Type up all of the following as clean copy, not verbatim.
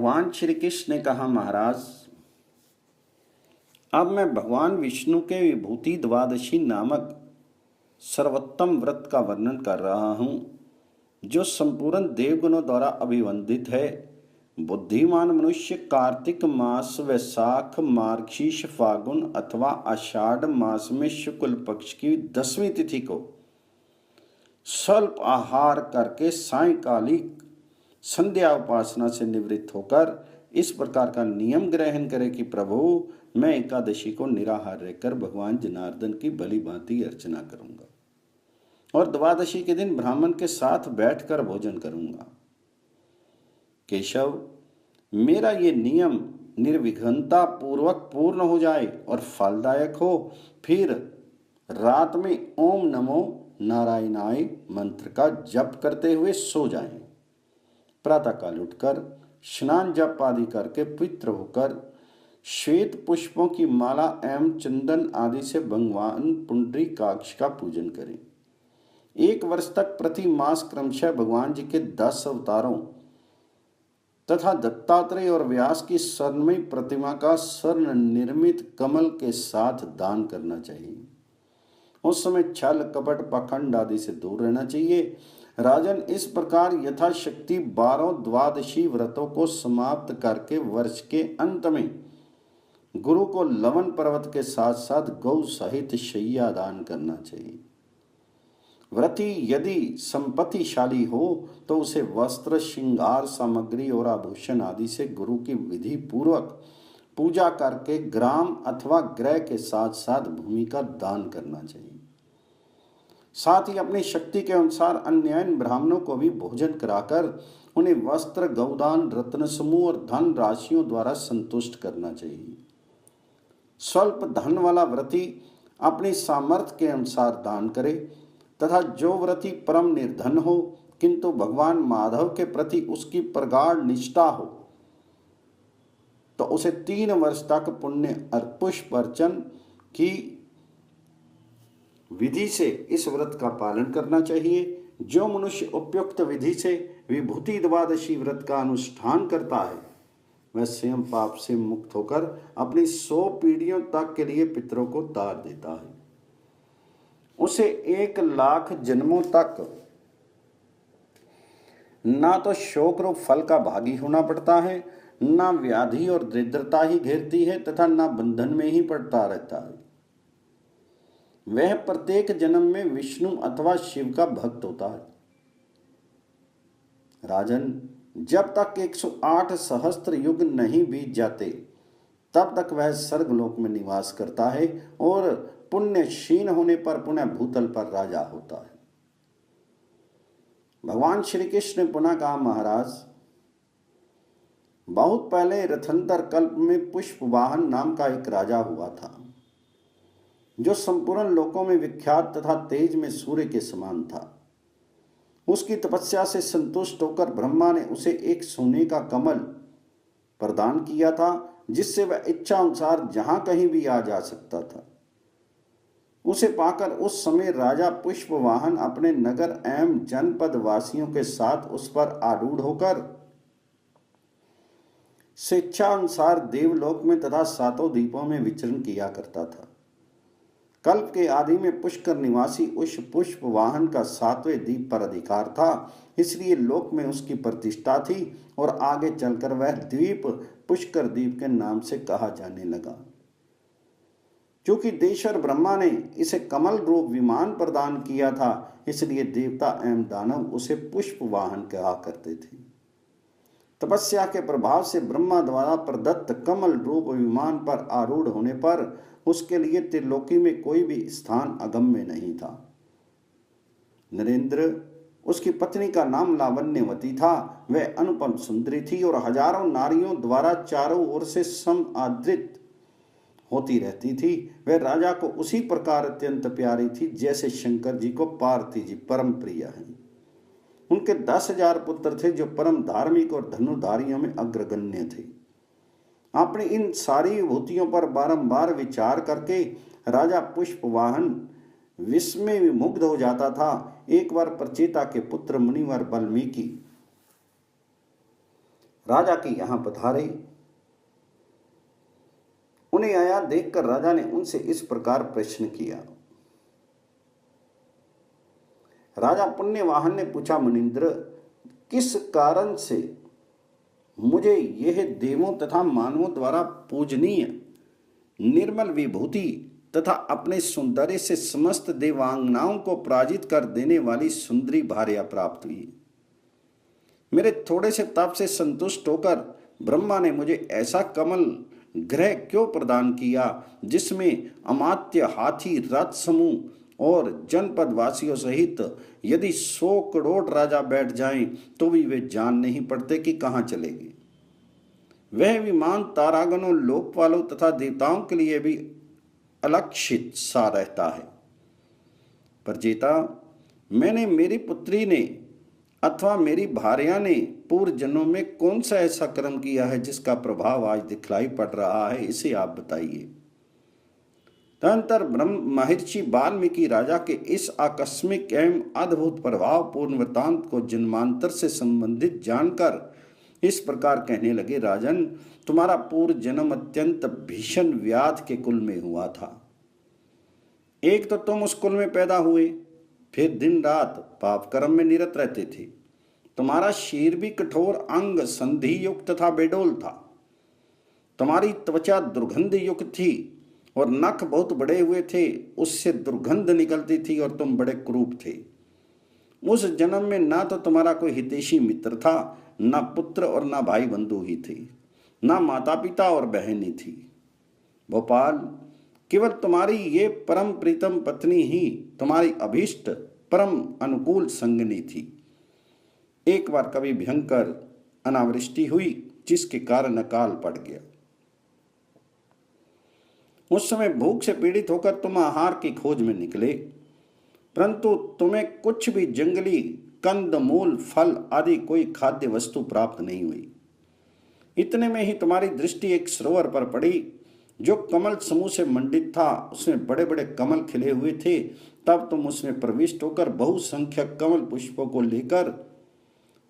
भगवान श्री कृष्ण ने कहा, महाराज अब मैं भगवान विष्णु के विभूति द्वादशी नामक सर्वोत्तम व्रत का वर्णन कर रहा हूँ, जो संपूर्ण देवगुणों द्वारा अभिवंदित है। बुद्धिमान मनुष्य कार्तिक मास वैशाख मार्गशीर्ष फागुन अथवा आषाढ़ मास में शुक्ल पक्ष की 10वीं तिथि को स्वल्प आहार करके सायंकालिक संध्या उपासना से निवृत्त होकर इस प्रकार का नियम ग्रहण करे कि प्रभु, मैं एकादशी को निराहार रहकर भगवान जनार्दन की भली भांति अर्चना करूंगा और द्वादशी के दिन ब्राह्मण के साथ बैठकर भोजन करूंगा। केशव, मेरा ये नियम निर्विघ्नता पूर्वक पूर्ण हो जाए और फलदायक हो, फिर रात में ओम नमो नारायणाय मंत्र का जप करते हुए सो जाएं। प्रातःकाल उठकर स्नान जप आदि करके पवित्र होकर श्वेत पुष्पों की माला एवं चंदन आदि से भगवान पुंडरीकाक्ष का पूजन करें। 1 वर्ष तक प्रति मास क्रमशः भगवान जी के 10 अवतारों तथा दत्तात्रेय और व्यास की स्वर्णमयी प्रतिमा का स्वर्ण निर्मित कमल के साथ दान करना चाहिए। उस समय छल कपट पाखंड आदि से दूर रहना चाहिए। राजन, इस प्रकार यथाशक्ति 12 द्वादशी व्रतों को समाप्त करके वर्ष के अंत में गुरु को लवन पर्वत के साथ साथ गौ सहित शैया दान करना चाहिए। व्रती यदि संपत्तिशाली हो तो उसे वस्त्र, श्रृंगार सामग्री और आभूषण आदि से गुरु की विधि पूर्वक पूजा करके ग्राम अथवा ग्रह के साथ साथ भूमि का दान करना चाहिए। साथ ही अपनी शक्ति के अनुसार अन्य ब्राह्मणों को भी भोजन कराकर उन्हें वस्त्र, गौदान, रत्न समूह और धन राशियों द्वारा संतुष्ट करना चाहिए। स्वल्प धन वाला व्रती अपनी सामर्थ्य के अनुसार दान करे तथा जो व्रती परम निर्धन हो किंतु भगवान माधव के प्रति उसकी प्रगाढ़ निष्ठा हो तो उसे 3 वर्ष तक पुण्य पुष्प अर्चन की विधि से इस व्रत का पालन करना चाहिए। जो मनुष्य उपयुक्त विधि से विभूति द्वादशी व्रत का अनुष्ठान करता है वह स्वयं पाप से मुक्त होकर अपनी 100 पीढ़ियों तक के लिए पितरों को तार देता है। उसे 1 लाख जन्मों तक ना तो शोक रूप फल का भागी होना पड़ता है, ना व्याधि और दरिद्रता ही घेरती है तथा ना बंधन में ही पड़ता रहता है। वह प्रत्येक जन्म में विष्णु अथवा शिव का भक्त होता है। राजन, जब तक 108 सहस्त्र युग नहीं बीत जाते तब तक वह स्वर्गलोक में निवास करता है और पुण्य क्षीण होने पर पुनः भूतल पर राजा होता है। भगवान श्री कृष्ण ने पुनः कहा, महाराज बहुत पहले रथंतर कल्प में पुष्पवाहन नाम का एक राजा हुआ था जो संपूर्ण लोकों में विख्यात तथा तेज में सूर्य के समान था। उसकी तपस्या से संतुष्ट होकर ब्रह्मा ने उसे एक सोने का कमल प्रदान किया था जिससे वह इच्छा अनुसार जहां कहीं भी आ जा सकता था। उसे पाकर उस समय राजा पुष्पवाहन अपने नगर एवं जनपद वासियों के साथ उस पर आरूढ़ होकर स्वेच्छानुसार देवलोक में तथा 7 द्वीपों में विचरण किया करता था। कल्प के आदि में पुष्कर निवासी उस पुष्प वाहन का 7वें द्वीप पर अधिकार था, इसलिए लोक में उसकी प्रतिष्ठा थी और आगे चलकर वह द्वीप पुष्कर द्वीप के नाम से कहा जाने लगा। क्योंकि देश्वर ब्रह्मा ने इसे कमल रूप विमान प्रदान किया था, इसलिए देवता एवं दानव उसे पुष्प वाहन कहा करते थे। तपस्या के प्रभाव से ब्रह्मा द्वारा प्रदत्त कमल रूप विमान पर आरूढ़ होने पर उसके लिए त्रिलोकी में कोई भी स्थान अगम्य नहीं था। नरेंद्र, उसकी पत्नी का नाम लावण्यवती था। वह अनुपम सुंदरी थी और हजारों नारियों द्वारा चारों ओर से समादृत होती रहती थी। वह राजा को उसी प्रकार अत्यंत प्यारी थी जैसे शंकर जी को पार्वती जी परम प्रिय हैं। उनके 10,000 पुत्र थे जो परम धार्मिक और धनुर्धारियों में अग्रगण्य थे। अपनी इन सारी विभूतियों पर बारंबार विचार करके राजा पुष्पवाहन विस्मय विमुग्ध हो जाता था। एक बार प्रचेता के पुत्र मुनिवर वाल्मीकि राजा के यहाँ पधारे। उन्हें आया देखकर राजा ने उनसे इस प्रकार प्रश्न किया। राजा पुण्यवाहन ने पूछा, मुनींद्र, किस कारण से मुझे यह देवों तथा मानवों द्वारा पूजनीय निर्मल विभूति तथा अपने सौंदर्य से समस्त देवांगनाओं को पराजित कर देने वाली सुंदरी भार्या प्राप्त हुई? मेरे थोड़े से तप से संतुष्ट होकर ब्रह्मा ने मुझे ऐसा कमल ग्रह क्यों प्रदान किया जिसमें अमात्य हाथी रथ समूह और जनपद वासियों सहित यदि 100 करोड़ राजा बैठ जाएं तो भी वे जान नहीं पड़ते कि कहाँ चलेंगे। वह विमान तारागणों, लोकपालों तथा देवताओं के लिए भी अलक्षित सा रहता है। पर जेता, मैंने, मेरी पुत्री ने अथवा मेरी भार्या ने पूर्व जन्मों में कौन सा ऐसा कर्म किया है जिसका प्रभाव आज दिखलाई पड़ रहा है, इसे आप बताइए। तदंतर ब्रह्म महर्षि वाल्मीकि राजा के इस आकस्मिक एवं अद्भुत प्रभावपूर्ण वृतांत को जन्मांतर से संबंधित जानकर इस प्रकार कहने लगे, राजन, तुम्हारा पूर्व जन्म अत्यंत भीषण व्याध के कुल में हुआ था। एक तो तुम उस कुल में पैदा हुए, फिर दिन रात पाप कर्म में निरत रहते थे। तुम्हारा शरीर भी कठोर, अंग संधि युक्त तथा बेडोल था। तुम्हारी त्वचा दुर्गंध युक्त थी और नख बहुत बड़े हुए थे, उससे दुर्गंध निकलती थी और तुम बड़े क्रूप थे। उस जन्म में ना तो तुम्हारा कोई हितैषी मित्र था, ना पुत्र और ना भाई बंधु ही थे, ना माता पिता और बहनें थी। भोपाल, केवल तुम्हारी ये परम प्रीतम पत्नी ही तुम्हारी अभीष्ट परम अनुकूल संगनी थी। एक बार कभी भयंकर अनावृष्टि हुई जिसके कारण अकाल पड़ गया। उस समय भूख से पीड़ित होकर तुम आहार की खोज में निकले, परंतु तुम्हें कुछ भी जंगली कंद मूल फल आदि कोई खाद्य वस्तु प्राप्त नहीं हुई। इतने में ही तुम्हारी दृष्टि एक सरोवर पर पड़ी जो कमल समूह से मंडित था। उसमें बड़े बड़े कमल खिले हुए थे। तब तुम उसमें प्रविष्ट होकर बहुसंख्यक कमल पुष्पों को लेकर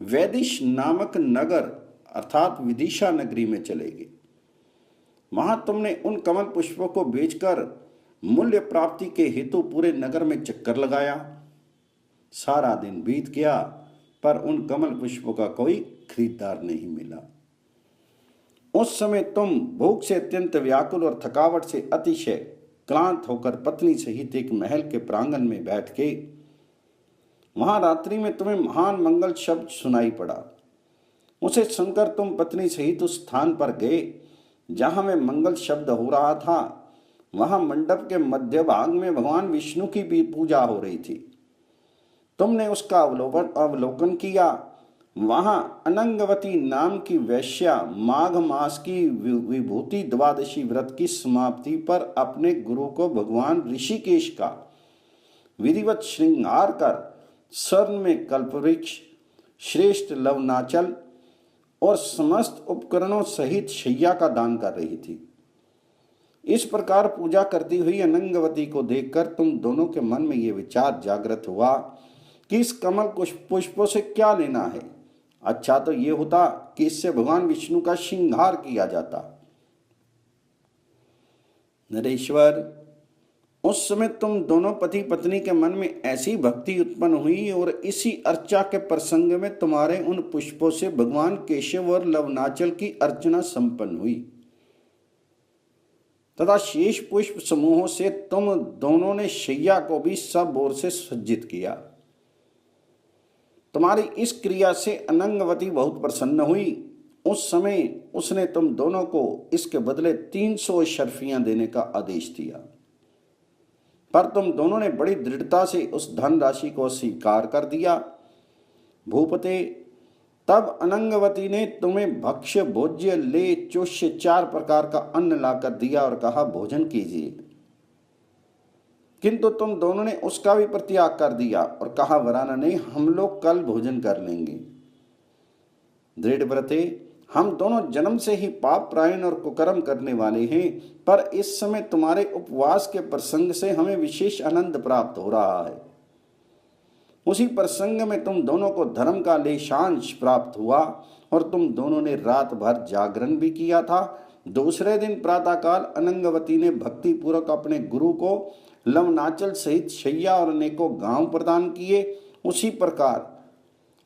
वैदिश नामक नगर अर्थात विदिशा नगरी में चले गए। वहां तुमने उन कमल पुष्पों को बेचकर मूल्य प्राप्ति के हेतु पूरे नगर में चक्कर लगाया। सारा दिन बीत गया पर उन कमल पुष्पों का कोई खरीदार नहीं मिला। उस समय तुम भूख से अत्यंत व्याकुल और थकावट से अतिशय क्लांत होकर पत्नी सहित एक महल के प्रांगण में बैठ के वहां रात्रि में तुम्हें महान मंगल शब्द सुनाई पड़ा। उसे सुनकर तुम पत्नी सहित उस स्थान पर गए जहां में मंगल शब्द हो रहा था। वहां मंडप के मध्य भाग में भगवान विष्णु की भी पूजा हो रही थी। तुमने उसका अवलोकन किया। वहां अनंगवती नाम की वैश्या माघ मास की विभूति द्वादशी व्रत की समाप्ति पर अपने गुरु को भगवान ऋषिकेश का विधिवत श्रृंगार कर स्वर्ण में कल्पवृक्ष, श्रेष्ठ लवनाचल और समस्त उपकरणों सहित शैया का दान कर रही थी। इस प्रकार पूजा करती हुई अनंगवती को देखकर तुम दोनों के मन में यह विचार जागृत हुआ कि इस कमल पुष्पों से क्या लेना है। अच्छा तो ये होता कि इससे भगवान विष्णु का श्रृंगार किया जाता। नरेश्वर, उस समय तुम दोनों पति पत्नी के मन में ऐसी भक्ति उत्पन्न हुई और इसी अर्चा के प्रसंग में तुम्हारे उन पुष्पों से भगवान केशव और लवनाचल की अर्चना संपन्न हुई तथा शेष पुष्प समूहों से तुम दोनों ने शैया को भी सब ओर से सज्जित किया। तुम्हारी इस क्रिया से अनंगवती बहुत प्रसन्न हुई। उस समय उसने तुम दोनों को इसके बदले 300 शर्फियां देने का आदेश दिया, पर तुम दोनों ने बड़ी दृढ़ता से उस धनराशि को स्वीकार कर दिया। भूपते, तब अनंगवती ने तुम्हें भक्ष्य भोज्य ले चोष्य 4 प्रकार का अन्न लाकर दिया और कहा भोजन कीजिए, किंतु तुम दोनों ने उसका भी परित्याग कर दिया और कहा वराना नहीं, हम लोग कल भोजन कर लेंगे। दृढ़व्रते, हम दोनों जन्म से ही पाप प्रायण और कुकर्म करने वाले हैं, पर इस समय तुम्हारे उपवास के प्रसंग से हमें विशेष आनंद प्राप्त हो रहा है। उसी प्रसंग में तुम दोनों को धर्म का लेशांश प्राप्त हुआ और तुम दोनों ने रात भर जागरण भी किया था। दूसरे दिन प्रातःकाल अनंगवती ने भक्ति पूर्वक अपने गुरु को लवनाचल सहित शैया और अनेकों गांव प्रदान किए। उसी प्रकार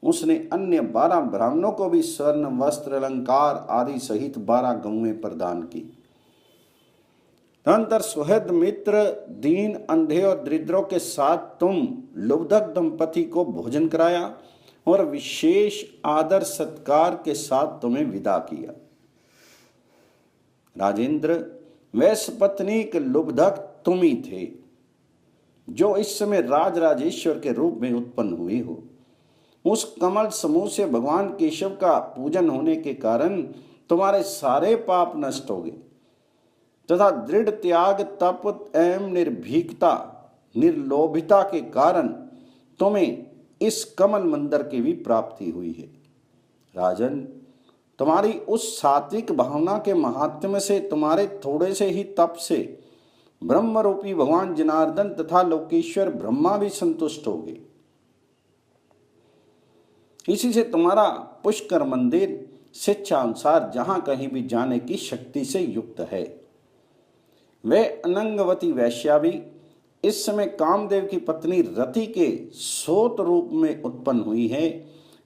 उसने अन्य 12 ब्राह्मणों को भी स्वर्ण वस्त्र अलंकार आदि सहित 12 गौएं प्रदान की। तदनंतर सुहृद मित्र दीन अंधे और दरिद्रों के साथ तुम लुब्धक दंपति को भोजन कराया और विशेष आदर सत्कार के साथ तुम्हें विदा किया। राजेंद्र, वैश्य पत्नी के लुब्धक तुम ही थे जो इस समय राज राजेश्वर के रूप में उत्पन्न हुए हो। उस कमल समूह से भगवान केशव का पूजन होने के कारण तुम्हारे सारे पाप नष्ट हो गए तथा दृढ़ त्याग तप एवं निर्भीकता निर्लोभिता के कारण तुम्हें इस कमल मंदिर की भी प्राप्ति हुई है। राजन, तुम्हारी उस सात्विक भावना के महात्म्य से तुम्हारे थोड़े से ही तप से ब्रह्म रूपी भगवान जनार्दन तथा लोकेश्वर ब्रह्मा भी संतुष्ट हो गए। इसी से तुम्हारा पुष्कर मंदिर शिक्षा अनुसार जहां कहीं भी जाने की शक्ति से युक्त है। वह अनंगवती वैश्या भी इस समय कामदेव की पत्नी रति के सोत रूप में उत्पन्न हुई है।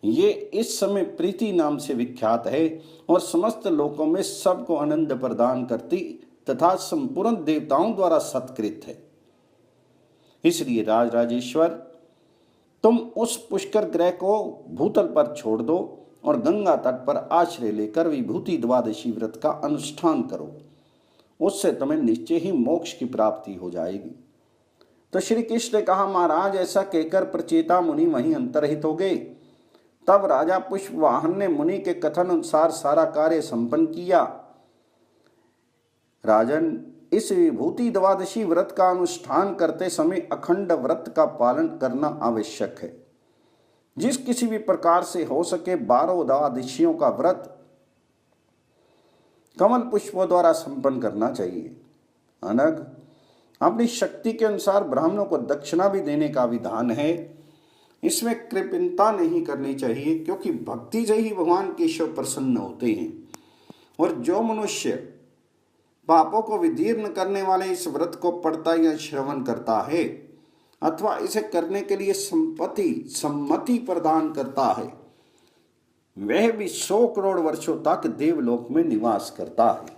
ये इस समय प्रीति नाम से विख्यात है और समस्त लोकों में सबको आनंद प्रदान करती तथा संपूर्ण देवताओं द्वारा सत्कृत है। इसलिए राज राजेश्वर, तुम उस पुष्कर ग्रह को भूतल पर छोड़ दो और गंगा तट पर आश्रय लेकर विभूति द्वादशी व्रत का अनुष्ठान करो। उससे तुम्हें निश्चय ही मोक्ष की प्राप्ति हो जाएगी। तो श्री कृष्ण ने कहा, महाराज, ऐसा कहकर प्रचेता मुनि वहीं अंतर्हित हो गए। तब राजा पुष्पवाहन ने मुनि के कथन अनुसार सारा कार्य संपन्न किया। राजन, इस विभूति द्वादशी व्रत का अनुष्ठान करते समय अखंड व्रत का पालन करना आवश्यक है। जिस किसी भी प्रकार से हो सके 12 द्वादशियों का व्रत कमल पुष्पों द्वारा संपन्न करना चाहिए। अनग, अपनी शक्ति के अनुसार ब्राह्मणों को दक्षिणा भी देने का विधान है। इसमें कृपणता नहीं करनी चाहिए, क्योंकि भक्ति से ही भगवान केशव प्रसन्न होते हैं। और जो मनुष्य पापों को विदीर्ण करने वाले इस व्रत को पढ़ता या श्रवण करता है अथवा इसे करने के लिए सम्मति प्रदान करता है, वह भी 100 करोड़ वर्षों तक देवलोक में निवास करता है।